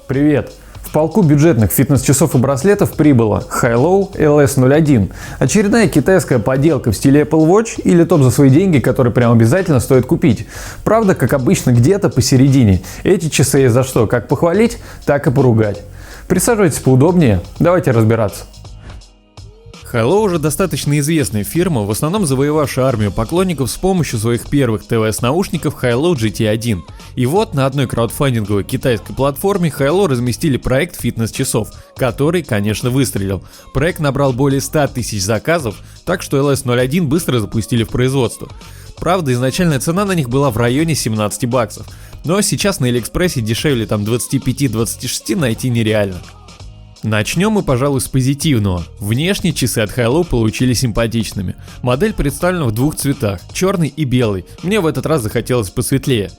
Привет! В полку бюджетных фитнес-часов и браслетов прибыло Hilo LS01. Очередная китайская поделка в стиле Apple Watch или топ за свои деньги, который прям обязательно стоит купить. Правда, как обычно, где-то посередине. Эти часы есть за что как похвалить, так и поругать. Присаживайтесь поудобнее, давайте разбираться. Hilo уже достаточно известная фирма, в основном завоевавшая армию поклонников с помощью своих первых ТВС-наушников Hilo GT1. И вот на одной краудфандинговой китайской платформе Hilo разместили проект фитнес-часов, который, конечно, выстрелил. Проект набрал более 100 тысяч заказов, так что LS01 быстро запустили в производство. Правда, изначальная цена на них была в районе 17 баксов, но сейчас на Алиэкспрессе дешевле 25-26 найти нереально. Начнем мы, пожалуй, с позитивного. Внешне часы от Hilo получили симпатичными. Модель представлена в двух цветах, черный и белый. Мне в этот раз захотелось посветлее.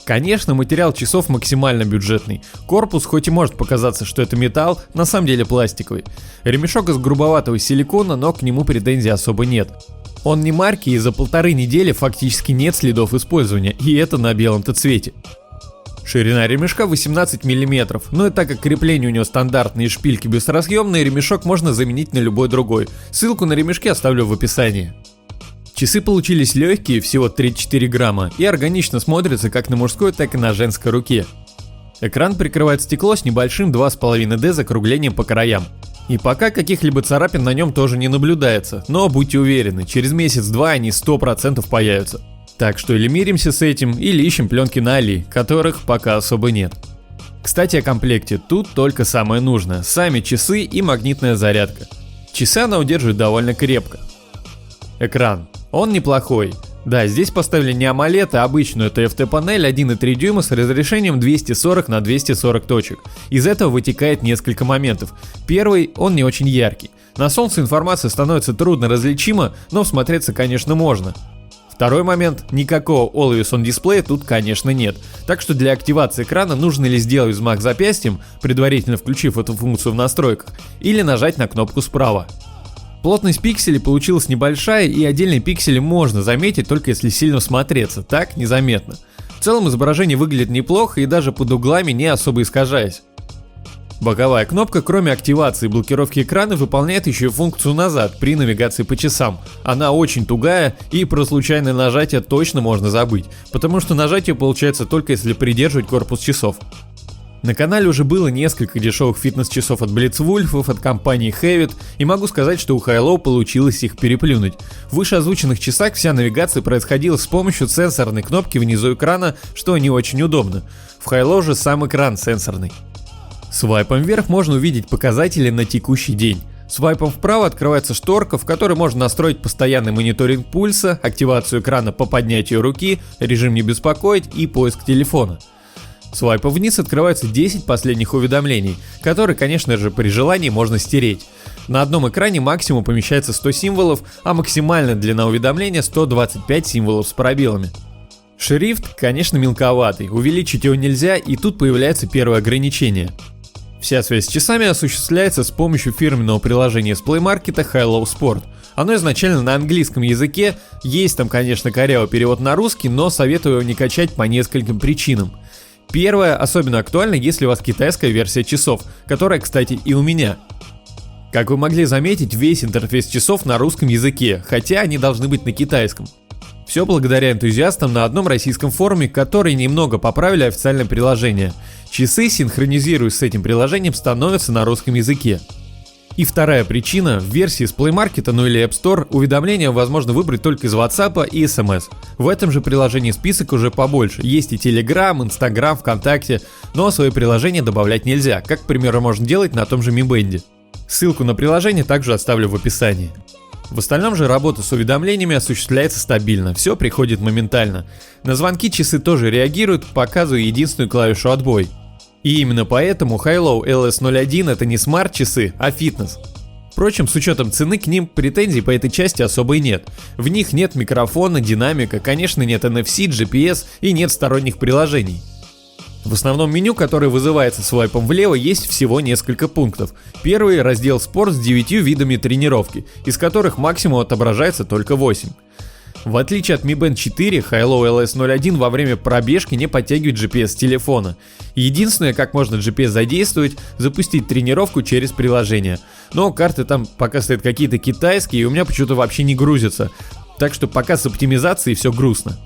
Конечно, материал часов максимально бюджетный. Корпус, хоть и может показаться, что это металл, на самом деле пластиковый. Ремешок из грубоватого силикона, но к нему претензий особо нет. Он не марки, и за 1,5 недели фактически нет следов использования, и это на белом-то цвете. Ширина ремешка 18 мм, но и так как крепление у него стандартные, шпильки быстросъемные, ремешок можно заменить на любой другой. Ссылку на ремешки оставлю в описании. Часы получились легкие, всего 34 грамма, и органично смотрятся как на мужской, так и на женской руке. Экран прикрывает стекло с небольшим 2,5D закруглением по краям. И пока каких-либо царапин на нем тоже не наблюдается, но будьте уверены, через месяц-два они 100% появятся. Так что или миримся с этим, или ищем пленки на Али, которых пока особо нет. Кстати, о комплекте. Тут только самое нужное. Сами часы и магнитная зарядка. Часы она удерживает довольно крепко. Экран. Он неплохой. Да, здесь поставили не AMOLED, а обычную TFT-панель 1,3 дюйма с разрешением 240 на 240 точек. Из этого вытекает несколько моментов. Первый, он не очень яркий. На солнце информация становится трудно различима, но всмотреться, конечно, можно. Второй момент, никакого Always On дисплея тут, конечно, нет, так что для активации экрана нужно ли сделать взмах запястьем, предварительно включив эту функцию в настройках, или нажать на кнопку справа. Плотность пикселей получилась небольшая, и отдельные пиксели можно заметить, только если сильно смотреться, так незаметно. В целом изображение выглядит неплохо и даже под углами не особо искажаясь. Боковая кнопка, кроме активации и блокировки экрана, выполняет еще и функцию назад при навигации по часам. Она очень тугая, и про случайное нажатие точно можно забыть, потому что нажатие получается только если придерживать корпус часов. На канале уже было несколько дешевых фитнес-часов от Blitzwolf, от компании Havit, и могу сказать, что у Hilo получилось их переплюнуть. В вышеозвученных часах вся навигация происходила с помощью сенсорной кнопки внизу экрана, что не очень удобно. В Hilo же сам экран сенсорный. Свайпом вверх можно увидеть показатели на текущий день. Свайпом вправо открывается шторка, в которой можно настроить постоянный мониторинг пульса, активацию экрана по поднятию руки, режим не беспокоить и поиск телефона. Свайпом вниз открываются 10 последних уведомлений, которые, конечно же, при желании можно стереть. На одном экране максимум помещается 100 символов, а максимальная длина уведомления 125 символов с пробелами. Шрифт, конечно, мелковатый, увеличить его нельзя, и тут появляется первое ограничение. Вся связь с часами осуществляется с помощью фирменного приложения с Play Market Hilo Sport. Оно изначально на английском языке, есть там, конечно, корявый перевод на русский, но советую его не качать по нескольким причинам. Первое особенно актуально, если у вас китайская версия часов, которая, кстати, и у меня. Как вы могли заметить, весь интерфейс часов на русском языке, хотя они должны быть на китайском. Все благодаря энтузиастам на одном российском форуме, которые немного поправили официальное приложение. Часы, синхронизируясь с этим приложением, становятся на русском языке. И вторая причина, в версии с Play Market, ну или App Store, уведомления возможно выбрать только из WhatsApp и SMS. В этом же приложении список уже побольше, есть и Telegram, Instagram, ВКонтакте, но свои приложения добавлять нельзя, как, к примеру, можно делать на том же Mi Band. Ссылку на приложение также оставлю в описании. В остальном же работа с уведомлениями осуществляется стабильно, все приходит моментально. На звонки часы тоже реагируют, показывая единственную клавишу «Отбой». И именно поэтому Hilo LS01 это не смарт-часы, а фитнес. Впрочем, с учетом цены к ним претензий по этой части особо и нет. В них нет микрофона, динамика, конечно нет NFC, GPS и нет сторонних приложений. В основном меню, которое вызывается свайпом влево, есть всего несколько пунктов. Первый — раздел «Спорт» с 9 видами тренировки, из которых максимум отображается только 8. В отличие от Mi Band 4, Hilo LS01 во время пробежки не подтягивает GPS с телефона. Единственное, как можно GPS задействовать, запустить тренировку через приложение. Но карты там пока стоят какие-то китайские и у меня почему-то вообще не грузятся. Так что пока с оптимизацией все грустно.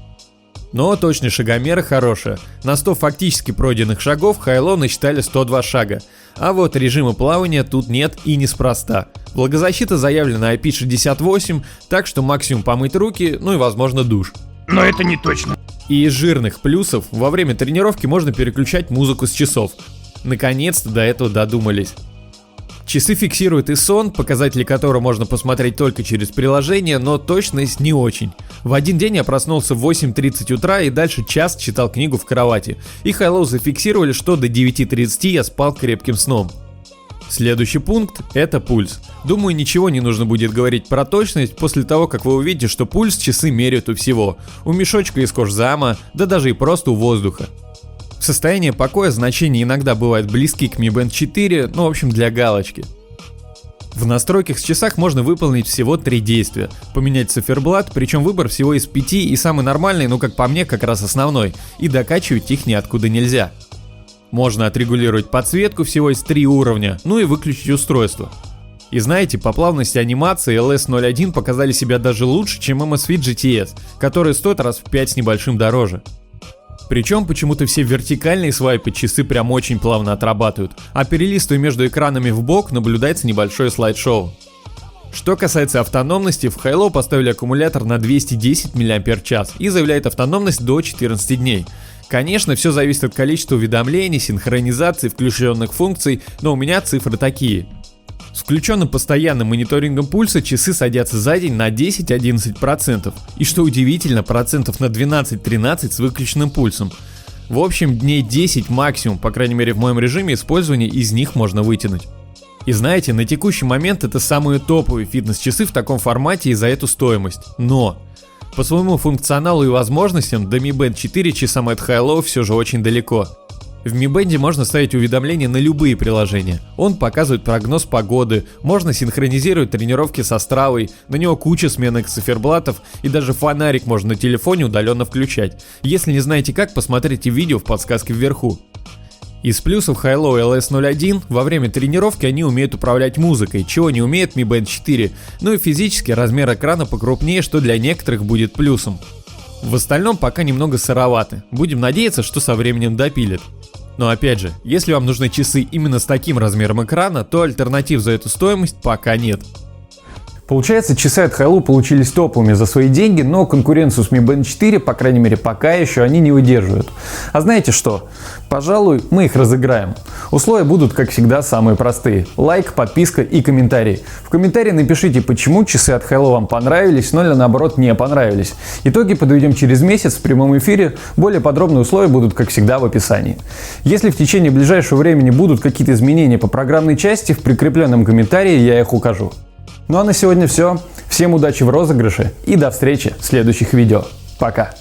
Но точность шагомера хорошая. На 100 фактически пройденных шагов Hilo насчитали 102 шага. А вот режима плавания тут нет и неспроста. Влагозащита заявлена IP68, так что максимум помыть руки, ну и возможно душ. Но это не точно. И из жирных плюсов во время тренировки можно переключать музыку с часов. Наконец-то до этого додумались. Часы фиксируют и сон, показатели которого можно посмотреть только через приложение, но точность не очень. В один день я проснулся в 8:30 утра и дальше час читал книгу в кровати. И Hilo зафиксировали, что до 9:30 я спал крепким сном. Следующий пункт – это пульс. Думаю, ничего не нужно будет говорить про точность после того, как вы увидите, что пульс часы меряют у всего. У мешочка из кожзама, да даже и просто у воздуха. Состояние покоя значения иногда бывают близки к Mi Band 4, ну в общем для галочки. В настройках с часах можно выполнить всего 3 действия. Поменять циферблат, причем выбор всего из 5 и самый нормальный, ну как по мне, как раз основной. И докачивать их ниоткуда нельзя. Можно отрегулировать подсветку всего из 3 уровня, ну и выключить устройство. И знаете, по плавности анимации LS01 показали себя даже лучше, чем MSFit GTS, который стоит раз в 5 с небольшим дороже. Причем почему-то все вертикальные свайпы часы прям очень плавно отрабатывают, а перелистывая между экранами в бок наблюдается небольшое слайд-шоу. Что касается автономности, в Hilo поставили аккумулятор на 210 мАч и заявляет автономность до 14 дней. Конечно, все зависит от количества уведомлений, синхронизации, включенных функций, но у меня цифры такие. С включенным постоянным мониторингом пульса часы садятся за день на 10-11%. И что удивительно, процентов на 12-13 с выключенным пульсом. В общем, дней 10 максимум, по крайней мере в моем режиме использования, из них можно вытянуть. И знаете, на текущий момент это самые топовые фитнес-часы в таком формате и за эту стоимость. Но по своему функционалу и возможностям до Mi Band 4 часам от Hilo все же очень далеко. В Mi Band можно ставить уведомления на любые приложения. Он показывает прогноз погоды, можно синхронизировать тренировки со Стравой, на него куча сменных циферблатов и даже фонарик можно на телефоне удаленно включать. Если не знаете как, посмотрите видео в подсказке вверху. Из плюсов Hilo LS01 во время тренировки они умеют управлять музыкой, чего не умеет Mi Band 4, ну и физически размер экрана покрупнее, что для некоторых будет плюсом. В остальном пока немного сыроваты, будем надеяться, что со временем допилят. Но опять же, если вам нужны часы именно с таким размером экрана, то альтернатив за эту стоимость пока нет. Получается, часы от Hilo получились топовыми за свои деньги, но конкуренцию с Mi Band 4, по крайней мере пока еще, они не выдерживают. А знаете что? Пожалуй, мы их разыграем. Условия будут, как всегда, самые простые. Лайк, подписка и комментарий. В комментарии напишите, почему часы от Hilo вам понравились, но или наоборот не понравились. Итоги подведем через месяц в прямом эфире. Более подробные условия будут, как всегда, в описании. Если в течение ближайшего времени будут какие-то изменения по программной части, в прикрепленном комментарии я их укажу. Ну а на сегодня все. Всем удачи в розыгрыше и до встречи в следующих видео. Пока!